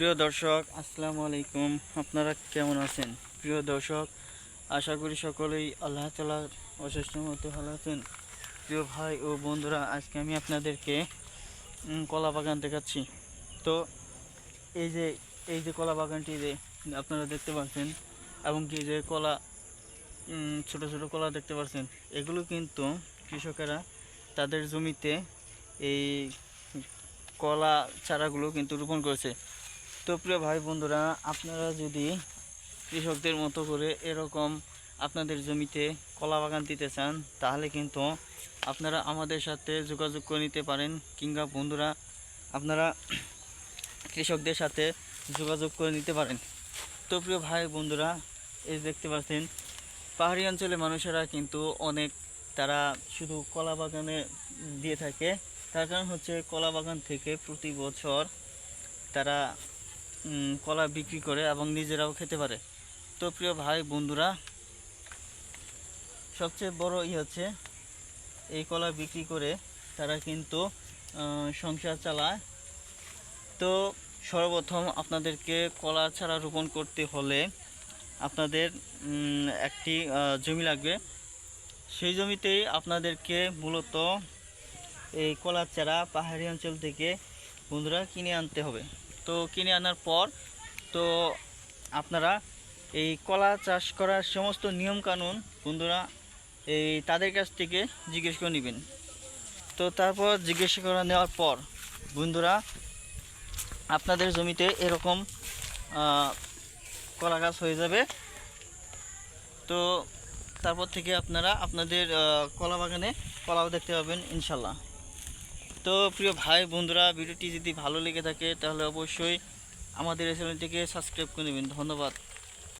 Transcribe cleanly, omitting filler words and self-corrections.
প্রিয় দর্শক, আসসালামু আলাইকুম। আপনারা কেমন আছেন? প্রিয় দর্শক, আশা করি সকলেই আল্লাহ তাআলার অশেষ রহমতে ভালো আছেন। প্রিয় ভাই ও বন্ধুরা, আজকে আমি আপনাদেরকে কলা বাগান দেখাচ্ছি। তো এই যে কলা বাগানটি যে আপনারা দেখতে পাচ্ছেন, এবং কি যে কলা ছোট ছোট কলা দেখতে পাচ্ছেন, এগুলো কিন্তু কৃষকেরা তাদের জমিতে এই কলা চারাগুলো কিন্তু রোপণ করেছে। তো প্রিয় ভাই বন্ধুরা, আপনারা যদি কৃষকদের মতো করে এরকম আপনাদের জমিতে কলা বাগান দিতে চান, তাহলে কিন্তু আপনারা আমাদের সাথে যোগাযোগ করে নিতে পারেন, কিংবা বন্ধুরা আপনারা কৃষকদের সাথে যোগাযোগ করে নিতে পারেন। তো প্রিয় ভাই বন্ধুরা, এই দেখতে পাচ্ছেন পাহাড়ি অঞ্চলে মানুষেরা কিন্তু অনেক তারা শুধু কলা বাগানে দিয়ে থাকে। তার কারণ হচ্ছে কলা বাগান থেকে প্রতি বছর তারা কলা বিক্রি করে এবং নিজেরাও খেতে পারে। তো প্রিয় ভাই বন্ধুরা, সবচেয়ে বড় হচ্ছে এই কলা বিক্রি করে তারা কিন্তু সংসার চালায়। তো সর্বপ্রথম আপনাদেরকে কলা চারা রোপণ করতে হলে আপনাদের একটি জমি লাগবে। সেই জমিতেই আপনাদেরকে মূলত এই কলার চারা পাহাড়ি অঞ্চল থেকে বন্ধুরা কিনে আনতে হবে। তো কিনে আনার পর তো আপনারা এই কলা চাষ করার সমস্ত নিয়মকানুন বন্ধুরা তাদের কাছ থেকে জিজ্ঞেস করে নেবেন। তো তারপর জিজ্ঞেস করে নেওয়ার পর বন্ধুরা আপনাদের জমিতে এরকম কলা গাছ হয়ে যাবে। তো তারপর থেকে আপনারা আপনাদের কলা বাগানে কলাও দেখতে পাবেন ইনশাল্লাহ। তো প্রিয় ভাই বন্ধুরা, ভিডিওটি যদি ভালো লেগে থাকে তাহলে অবশ্যই আমাদের এই চ্যানেলটিকে সাবস্ক্রাইব করে নেবেন। ধন্যবাদ।